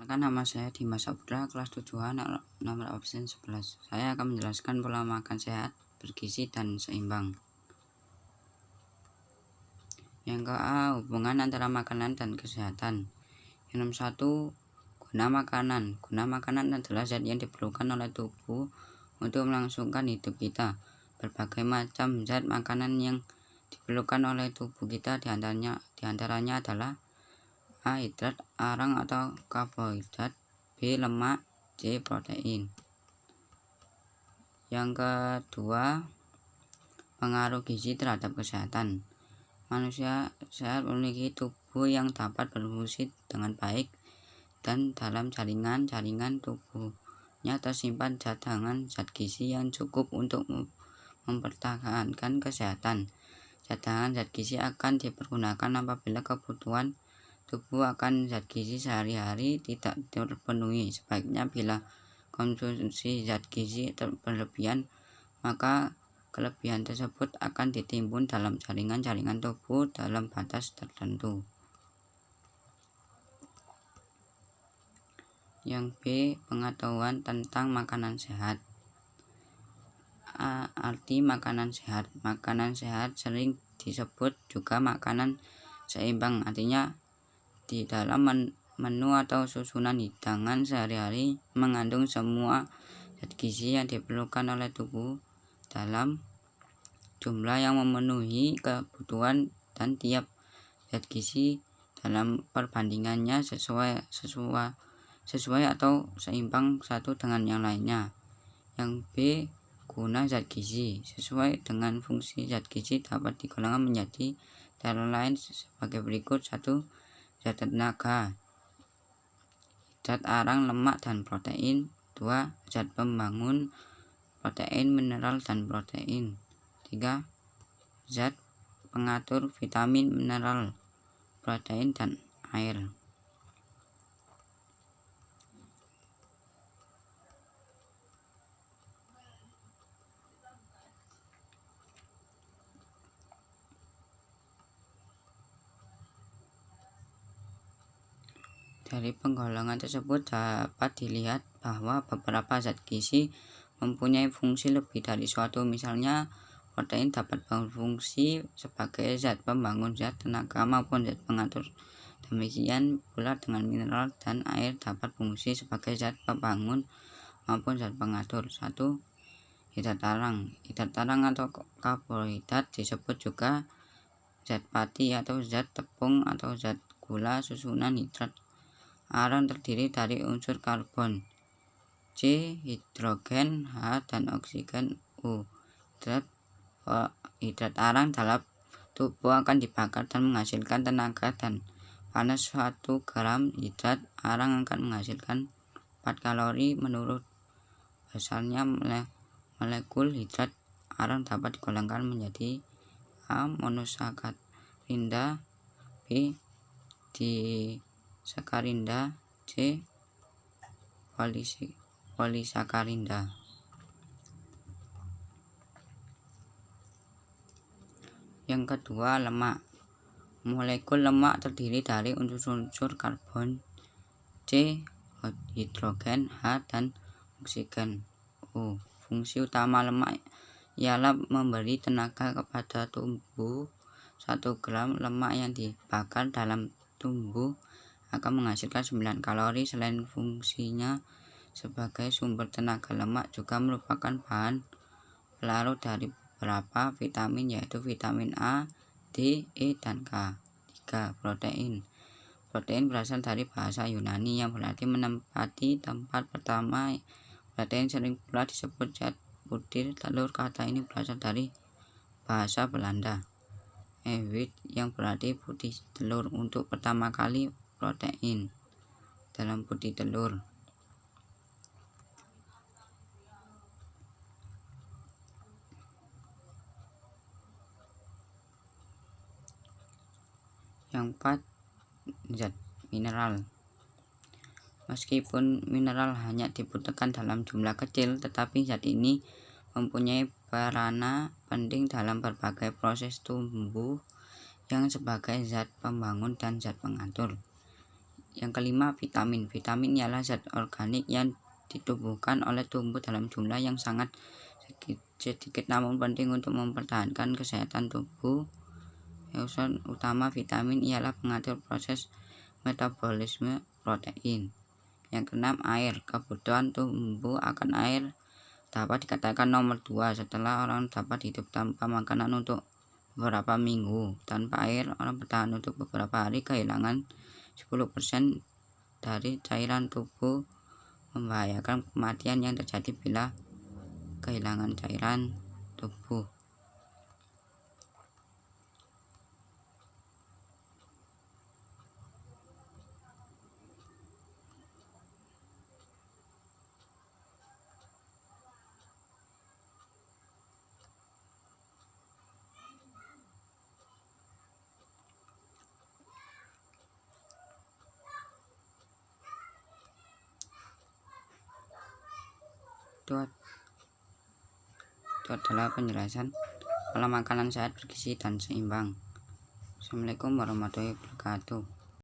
Perkenalkan, nama saya Dimas Saputra, kelas 7A, nomor absen 11. Saya akan menjelaskan pola makan sehat, bergizi, dan seimbang. Yang ke-A, hubungan antara makanan dan kesehatan. Yang nomor 1, guna makanan. Guna makanan adalah zat yang diperlukan oleh tubuh untuk melangsungkan hidup kita. Berbagai macam zat makanan yang diperlukan oleh tubuh kita diantaranya adalah A. Hidrat, arang atau karbohidrat. B. Lemak. C. Protein. Yang kedua, pengaruh gizi terhadap kesehatan. Manusia sehat memiliki tubuh yang dapat berfungsi dengan baik, dan dalam jaringan tubuhnya tersimpan cadangan zat gizi yang cukup untuk mempertahankan kesehatan. Cadangan zat gizi akan dipergunakan apabila kebutuhan tubuh akan zat gizi sehari-hari tidak terpenuhi. Sebaiknya bila konsumsi zat gizi berlebihan, maka kelebihan tersebut akan ditimbun dalam jaringan tubuh dalam batas tertentu. Yang B, pengetahuan tentang makanan sehat. A. Arti makanan sehat. Makanan sehat sering disebut juga makanan seimbang, artinya di dalam menu atau susunan hidangan sehari-hari mengandung semua zat gizi yang diperlukan oleh tubuh dalam jumlah yang memenuhi kebutuhan, dan tiap zat gizi dalam perbandingannya sesuai atau seimbang satu dengan yang lainnya. Yang B, guna zat gizi. Sesuai dengan fungsi zat gizi dapat digolongkan menjadi antara lain sebagai berikut: 1. Zat tenaga, zat arang, lemak, dan protein. 2. Zat pembangun, protein, mineral, dan protein. 3. Zat pengatur, vitamin, mineral, protein, dan air. Dari penggolongan tersebut dapat dilihat bahwa beberapa zat gizi mempunyai fungsi lebih dari suatu. Misalnya, protein dapat berfungsi sebagai zat pembangun zat tenaga maupun zat pengatur. Demikian pula dengan mineral dan air dapat berfungsi sebagai zat pembangun maupun zat pengatur. 1. Hidrat arang. Hidrat arang atau karbohidrat disebut juga zat pati atau zat tepung atau zat gula susunan. Hidrat arang terdiri dari unsur karbon C, hidrogen H, dan oksigen O. Hidrat arang dalam tubuh akan dibakar dan menghasilkan tenaga dan panas. 1 gram hidrat arang akan menghasilkan 4 kalori. Menurut besarnya molekul hidrat arang dapat digolongkan menjadi A. Monosakarinda, B. Disakarinda, C. Polisakarinda. Yang kedua, lemak. Molekul lemak terdiri dari unsur-unsur karbon C, hidrogen H, dan oksigen O. Fungsi utama lemak ialah memberi tenaga kepada tubuh. 1 gram lemak yang dibakar dalam tubuh akan menghasilkan 9 kalori. Selain fungsinya sebagai sumber tenaga, lemak juga merupakan bahan pelarut dari beberapa vitamin, yaitu vitamin A, D, E, dan K. 3. Protein. Protein berasal dari bahasa Yunani yang berarti menempati tempat pertama. Protein sering pula disebut zat butir telur. Kata ini berasal dari bahasa Belanda eiwit yang berarti putih telur. Untuk pertama kali protein dalam putih telur. Yang 4, zat mineral. Meskipun mineral hanya dibutuhkan dalam jumlah kecil, tetapi zat ini mempunyai peranan penting dalam berbagai proses tumbuh yang sebagai zat pembangun dan zat pengatur. Yang kelima, vitamin. Vitamin ialah zat organik yang ditubuhkan oleh tubuh dalam jumlah yang sangat sedikit namun penting untuk mempertahankan kesehatan tubuh. Unsur utama vitamin ialah pengatur proses metabolisme protein. Yang keenam, air. Kebutuhan tubuh akan air dapat dikatakan nomor 2 setelah orang dapat hidup tanpa makanan untuk beberapa minggu. Tanpa air, orang bertahan untuk beberapa hari, kehilangan 10% dari cairan tubuh, membahayakan kematian yang terjadi bila kehilangan cairan tubuh. Itu adalah penjelasan pola makanan sehat, bergizi, dan seimbang. Assalamualaikum warahmatullahi wabarakatuh.